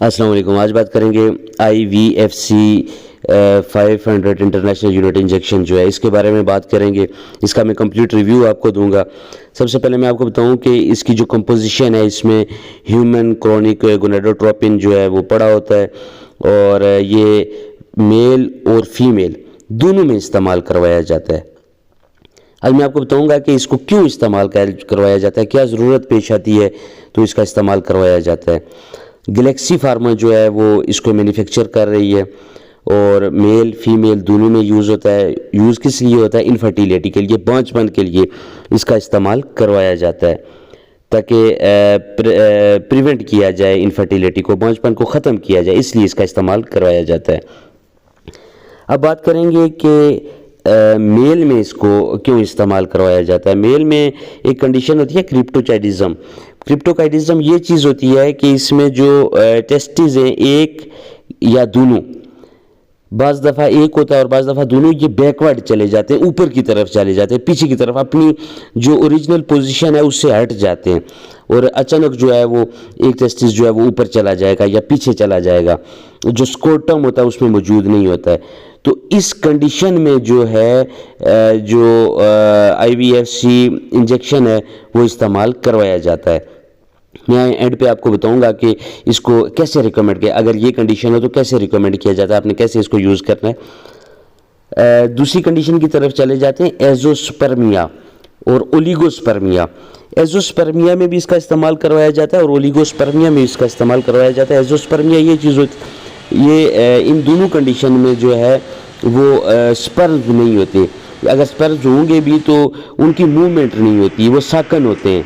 अस्सलाम वालेकुम। आज बात करेंगे IVFC 500 इंटरनेशनल यूनिट इंजेक्शन जो है इसके बारे में बात करेंगे। इसका मैं कंप्लीट रिव्यू आपको दूंगा। सबसे पहले मैं आपको बताऊं कि इसकी जो कंपोजिशन है इसमें ह्यूमन क्रोनिक गोनाडोट्रोपिन जो है वो पड़ा होता है और ये मेल और फीमेल दोनों में इस्तेमाल करवाया जाता है। आज मैं आपको बताऊंगा कि इसको क्यों इस्तेमाल करवाया जाता है, क्या ज़रूरत पेश आती है तो इसका इस्तेमाल करवाया जाता है। गैलेक्सी फार्मा जो है वो इसको मैन्युफैक्चर कर रही है और मेल फीमेल दोनों में यूज़ होता है। यूज़ किस लिए होता है? इनफर्टिलिटी के लिए, बांझपन के लिए इसका इस्तेमाल करवाया जाता है ताकि प्रिवेंट किया जाए इनफर्टिलिटी को, बांझपन को ख़त्म किया जाए, इसलिए इसका इस्तेमाल करवाया जाता है। अब बात करेंगे कि मेल में इसको क्यों इस्तेमाल करवाया जाता है। मेल में एक कंडीशन होती है क्रिप्टोचाइडिज्म। क्रिप्टोकाइडिज्म ये चीज़ होती है कि इसमें जो टेस्टिस हैं एक या दोनों, बाज़ दफ़ा एक होता है और बाज़ दफ़ा दोनों, ये बैकवर्ड चले जाते हैं, ऊपर की तरफ चले जाते हैं, पीछे की तरफ, अपनी जो ओरिजिनल पोजीशन है उससे हट जाते हैं और अचानक जो है वो एक टेस्टिस जो है वो ऊपर चला जाएगा या पीछे चला जाएगा, जो स्कोटम होता है उसमें मौजूद नहीं होता है। तो इस कंडीशन में जो है जो IVFC इंजेक्शन है वो इस्तेमाल करवाया जाता है। मैं एंड पे आपको बताऊंगा कि इसको कैसे रिकमेंड किया, अगर ये कंडीशन है तो कैसे रिकमेंड किया जाता है, आपने कैसे इसको यूज़ करना है। दूसरी कंडीशन की तरफ चले जाते हैं, एजोस्पर्मिया और ओलिगोस्पर्मिया। एजोस्पर्मिया में भी इसका इस्तेमाल करवाया जाता है और ओलिगोस्पर्मिया में इसका इस्तेमाल करवाया जाता है। एजोस्पर्मिया ये चीज़ ये इन दोनों कंडीशन में जो है वो स्पर्म नहीं होते, अगर स्पर्म होंगे भी तो उनकी मूवमेंट नहीं होती, वो साकन होते हैं,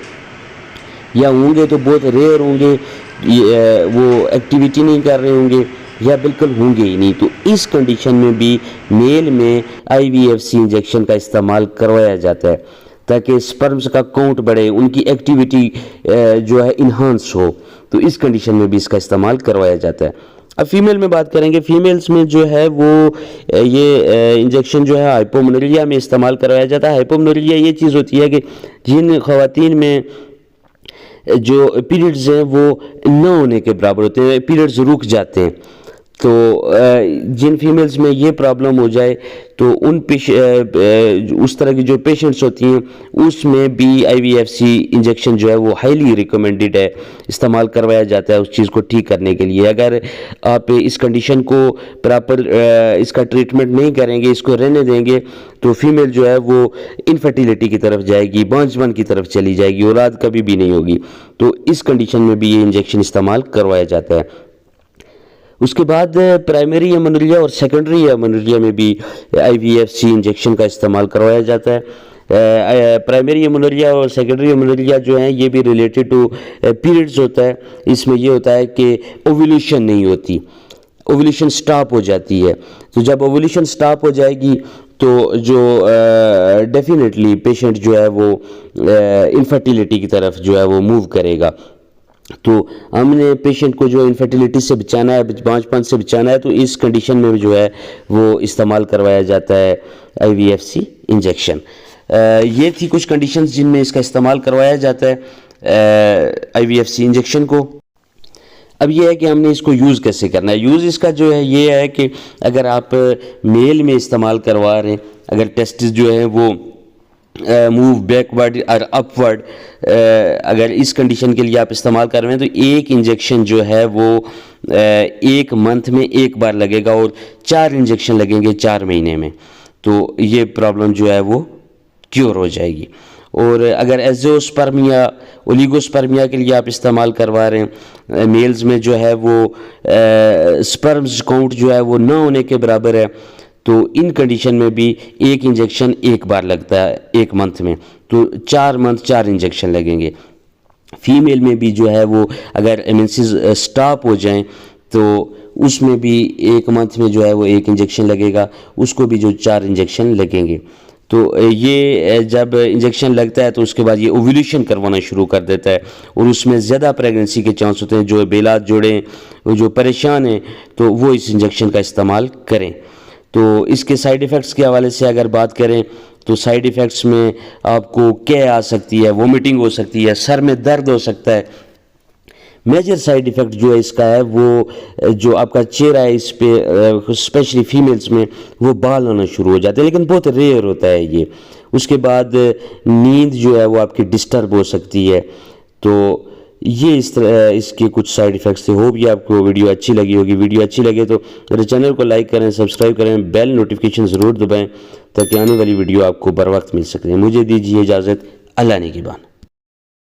या होंगे तो बहुत रेयर होंगे, वो एक्टिविटी नहीं कर रहे होंगे या बिल्कुल होंगे ही नहीं। तो इस कंडीशन में भी मेल में IVFC इंजेक्शन का इस्तेमाल करवाया जाता है ताकि स्पर्म्स का काउंट बढ़े, उनकी एक्टिविटी जो है इन्हांस हो। तो इस कंडीशन में भी इसका इस्तेमाल करवाया जाता है। अब फीमेल में बात करेंगे। फीमेल्स में जो है वो ये इंजेक्शन जो है हाइपोमेनोरिया में इस्तेमाल करवाया जाता है। हाइपोमेनोरिया ये चीज़ होती है कि जिन ख़वातीन में जो पीरियड्स हैं वो न होने के बराबर होते हैं, पीरियड्स रुक जाते हैं, तो जिन फीमेल्स में ये प्रॉब्लम हो जाए तो उस तरह की जो पेशेंट्स होती हैं उसमें भी IVFC इंजेक्शन जो है वो हाईली रिकमेंडेड है, इस्तेमाल करवाया जाता है उस चीज़ को ठीक करने के लिए। अगर आप इस कंडीशन को प्रॉपर इसका ट्रीटमेंट नहीं करेंगे, इसको रहने देंगे, तो फीमेल जो है वो इनफर्टिलिटी की तरफ जाएगी, बांझपन की तरफ चली जाएगी, औलाद कभी भी नहीं होगी। तो इस कंडीशन में भी ये इंजेक्शन इस्तेमाल करवाया जाता है। उसके बाद प्राइमरी एमेनोरिया और सेकेंडरी एमेनोरिया में भी IVFC इंजेक्शन का इस्तेमाल करवाया जाता है। प्राइमरी एमेनोरिया और सेकेंडरी एमेनोरिया जो है ये भी रिलेटेड टू पीरियड्स होता है। इसमें ये होता है कि ओव्यूलेशन नहीं होती, ओव्यूलेशन स्टॉप हो जाती है। तो जब ओव्यूलेशन स्टॉप हो जाएगी तो जो डेफिनेटली पेशेंट जो है वो इनफर्टिलिटी की तरफ जो है वो मूव करेगा। तो हमने पेशेंट को जो इनफर्टिलिटी से बचाना है, बांझपन से बचाना है, तो इस कंडीशन में जो है वो इस्तेमाल करवाया जाता है IVFC इंजेक्शन। ये थी कुछ कंडीशंस जिनमें इसका इस्तेमाल करवाया जाता है IVFC इंजेक्शन को। अब ये है कि हमने इसको यूज़ कैसे करना है। यूज़ इसका जो है ये है कि अगर आप मेल में इस्तेमाल करवा रहे हैं, अगर टेस्टिस जो है वो मूव बैकवर्ड और अपवर्ड, अगर इस कंडीशन के लिए आप इस्तेमाल कर रहे हैं तो एक इंजेक्शन जो है वो एक मंथ में एक बार लगेगा और 4 इंजेक्शन लगेंगे 4 महीने में, तो ये प्रॉब्लम जो है वो क्योर हो जाएगी। और अगर एजोस्पर्मिया ओलिगोस्पर्मिया के लिए आप इस्तेमाल करवा रहे हैं, मेल्स में जो है वो स्पर्म्स काउंट जो है वो न होने के बराबर है, तो इन कंडीशन में भी एक इंजेक्शन एक बार लगता है एक मंथ में, तो 4 मंथ 4 इंजेक्शन लगेंगे। फीमेल में भी जो है वो अगर मेंसेस स्टॉप हो जाएं तो उसमें भी एक मंथ में जो है वो एक इंजेक्शन लगेगा, उसको भी जो 4 इंजेक्शन लगेंगे। तो ये जब इंजेक्शन लगता है तो उसके बाद ये ओव्यूलेशन करवाना शुरू कर देता है और उसमें ज़्यादा प्रेगनेंसी के चांस होते हैं। जो बेलाद जोड़े जो परेशान हैं तो वो इस इंजेक्शन का इस्तेमाल करें। तो इसके साइड इफ़ेक्ट्स के हवाले से अगर बात करें तो साइड इफ़ेक्ट्स में आपको क्या आ सकती है, वोमिटिंग हो सकती है, सर में दर्द हो सकता है, मेजर साइड इफ़ेक्ट जो है इसका है वो जो आपका चेहरा है इस पे स्पेशली फीमेल्स में वो बाल आना शुरू हो जाते हैं, लेकिन बहुत रेयर होता है ये। उसके बाद नींद जो है वो आपकी डिस्टर्ब हो सकती है। तो ये इस तरह इसके कुछ साइड इफ़ेक्ट्स थे। होप ये आपको वीडियो अच्छी लगी होगी। वीडियो अच्छी लगे तो मेरे चैनल को लाइक करें, सब्सक्राइब करें, बेल नोटिफिकेशन ज़रूर दबाएं ताकि आने वाली वीडियो आपको बर वक्त मिल सके। मुझे दीजिए इजाज़त। अल्लाह ने की बात।